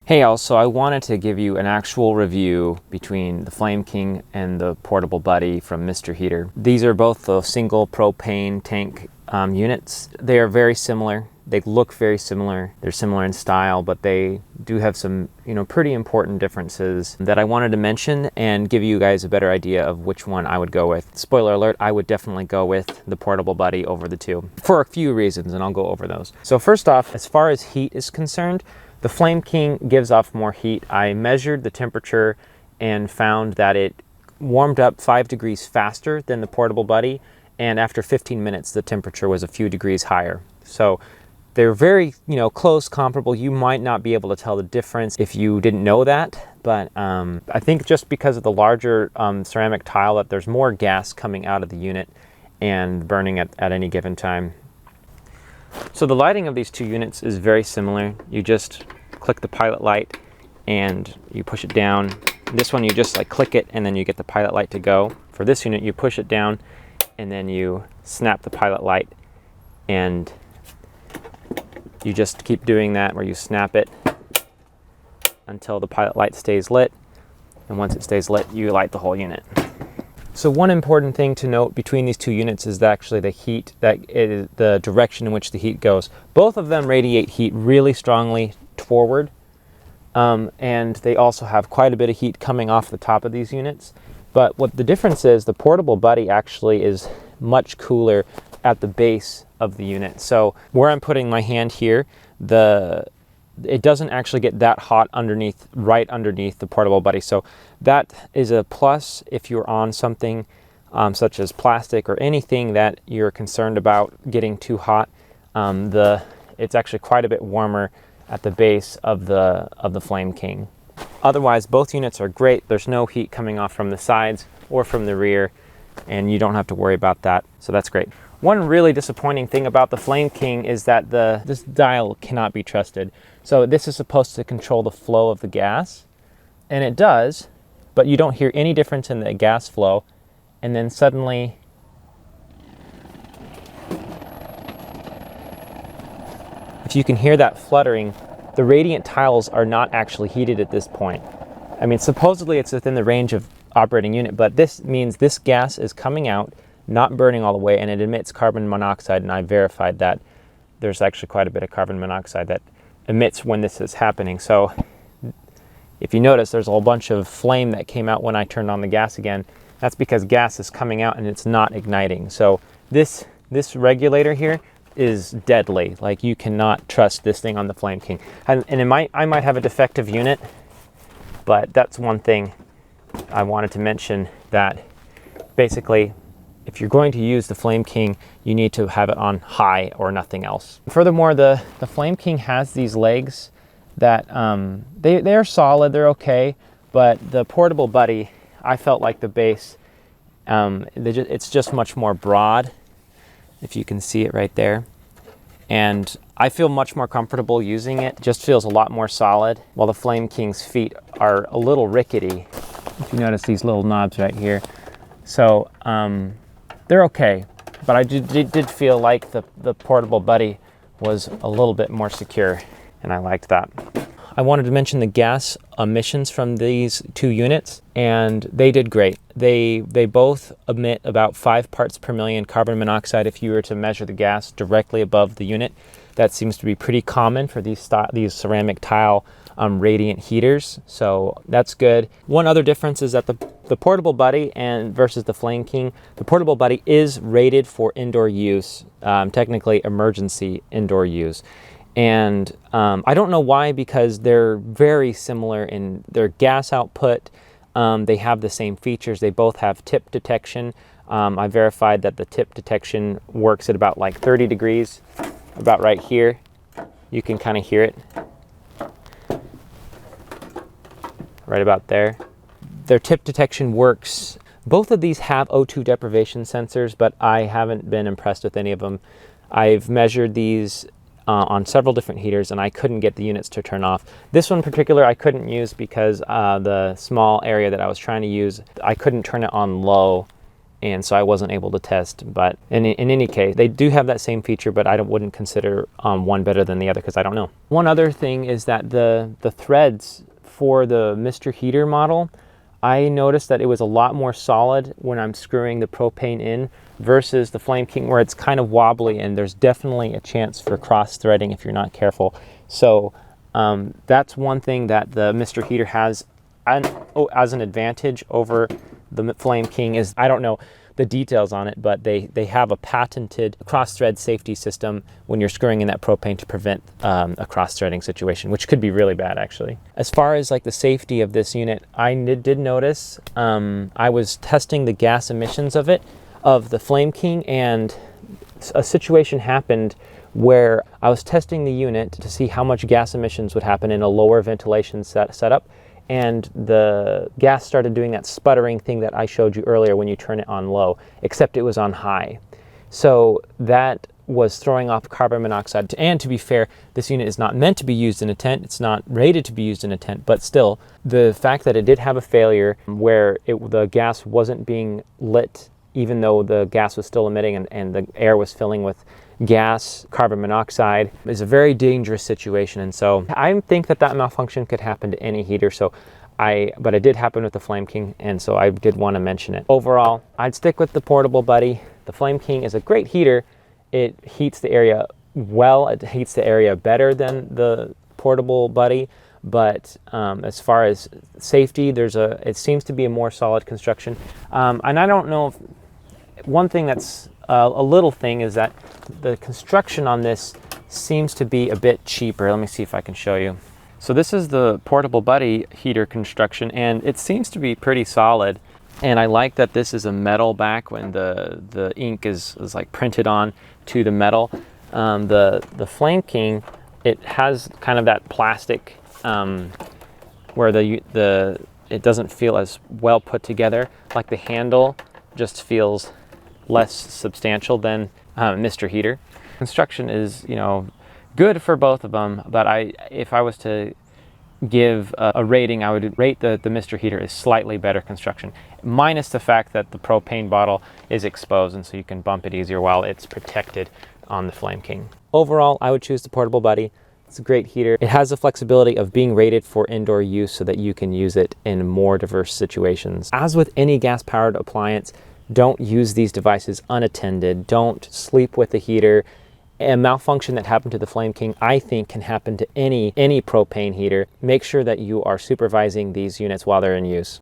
Hey all, so I wanted to give you an actual review between the Flame King and the Portable Buddy from Mr. Heater. These are both the single propane tank units. They are very similar. They look very similar. They're similar in style, but they do have some, pretty important differences that I wanted to mention and give you guys a better idea of which one I would go with. Spoiler alert, I would definitely go with the Portable Buddy over the two for a few reasons, and I'll go over those. So first off, as far as heat is concerned, the Flame King gives off more heat. I measured the temperature and found that it warmed up 5 degrees faster than the Portable Buddy, and after 15 minutes the temperature was a few degrees higher. So they're very, close, comparable. You might not be able to tell the difference if you didn't know that, but I think just because of the larger ceramic tile that there's more gas coming out of the unit and burning at any given time. So the lighting of these two units is very similar. You just click the pilot light and you push it down. This one you just click it and then you get the pilot light to go. For this unit you push it down and then you snap the pilot light, and you just keep doing that where you snap it until the pilot light stays lit, and once it stays lit you light the whole unit. So one important thing to note between these two units is actually the heat, the direction in which the heat goes. Both of them radiate heat really strongly forward, and they also have quite a bit of heat coming off the top of these units. But what the difference is, the Portable Buddy actually is much cooler at the base of the unit. So where I'm putting my hand here, it doesn't actually get that hot right underneath the Portable Buddy. So that is a plus if you're on something such as plastic or anything that you're concerned about getting too hot. It's actually quite a bit warmer at the base of the Flame King. Otherwise, both units are great. There's no heat coming off from the sides or from the rear, and you don't have to worry about that. So that's great. One really disappointing thing about the Flame King is that this dial cannot be trusted. So this is supposed to control the flow of the gas, and it does, but you don't hear any difference in the gas flow. And then suddenly, if you can hear that fluttering, the radiant tiles are not actually heated at this point. I mean, supposedly it's within the range of operating unit, but this means this gas is coming out, not burning all the way, and it emits carbon monoxide, and I verified that there's actually quite a bit of carbon monoxide that emits when this is happening. So if you notice, there's a whole bunch of flame that came out when I turned on the gas again. That's because gas is coming out and it's not igniting. So this regulator here is deadly. Like, you cannot trust this thing on the Flame King. And I might have a defective unit, but that's one thing I wanted to mention, that basically if you're going to use the Flame King, you need to have it on high or nothing else. Furthermore, the Flame King has these legs that they're solid, they're okay, but the Portable Buddy, I felt like the base, it's just much more broad, if you can see it right there. And I feel much more comfortable using it. It just feels a lot more solid, while the Flame King's feet are a little rickety. If you notice these little knobs right here. So they're okay, but I did feel like the Portable Buddy was a little bit more secure, and I liked that. I wanted to mention the gas emissions from these two units, and they did great. They both emit about 5 parts per million carbon monoxide if you were to measure the gas directly above the unit. That seems to be pretty common for these ceramic tile radiant heaters, so that's good. One other difference is that the Portable Buddy versus the Flame King, the Portable Buddy is rated for indoor use, technically emergency indoor use. And I don't know why, because they're very similar in their gas output. They have the same features. They both have tip detection. I verified that the tip detection works at about 30 degrees, about right here. You can kind of hear it. Right about there. Their tip detection works. Both of these have O2 deprivation sensors, but I haven't been impressed with any of them. I've measured these on several different heaters, and I couldn't get the units to turn off. This one in particular I couldn't use because the small area that I was trying to use, I couldn't turn it on low and so I wasn't able to test. But in any case, they do have that same feature, but I wouldn't consider one better than the other because I don't know. One other thing is that the threads for the Mr. Heater model, I noticed that it was a lot more solid when I'm screwing the propane in versus the Flame King, where it's kind of wobbly and there's definitely a chance for cross-threading if you're not careful. So that's one thing that the Mr. Heater has as an advantage over the Flame King. Is, I don't know the details on it, but they have a patented cross-thread safety system when you're screwing in that propane to prevent a cross-threading situation, which could be really bad actually. As far as like the safety of this unit, I did notice, I was testing the gas emissions of the Flame King, and a situation happened where I was testing the unit to see how much gas emissions would happen in a lower ventilation setup. And the gas started doing that sputtering thing that I showed you earlier when you turn it on low, except it was on high. So that was throwing off carbon monoxide. And to be fair, this unit is not meant to be used in a tent. It's not rated to be used in a tent, but still, the fact that it did have a failure where the gas wasn't being lit, even though the gas was still emitting and the air was filling with gas, carbon monoxide, is a very dangerous situation. And so I think that malfunction could happen to any heater. But it did happen with the Flame King, and so I did want to mention it. Overall, I'd stick with the Portable Buddy. The Flame King is a great heater. It heats the area well. It heats the area better than the Portable Buddy. But as far as safety, it seems to be a more solid construction. And I don't know if, one thing that's a little thing is that the construction on this seems to be a bit cheaper. Let me see if I can show you. So this is the Portable Buddy heater construction, and it seems to be pretty solid. And I like that this is a metal back when the ink is like printed on to the metal. The Flame King, it has kind of that plastic where it doesn't feel as well put together. Like the handle just feels less substantial than Mr. Heater. Construction is, good for both of them, but if I was to give a rating, I would rate the Mr. Heater as slightly better construction, minus the fact that the propane bottle is exposed, and so you can bump it easier while it's protected on the Flame King. Overall, I would choose the Portable Buddy. It's a great heater. It has the flexibility of being rated for indoor use so that you can use it in more diverse situations. As with any gas-powered appliance, don't use these devices unattended. Don't sleep with the heater. A malfunction that happened to the Flame King, I think, can happen to any propane heater. Make sure that you are supervising these units while they're in use.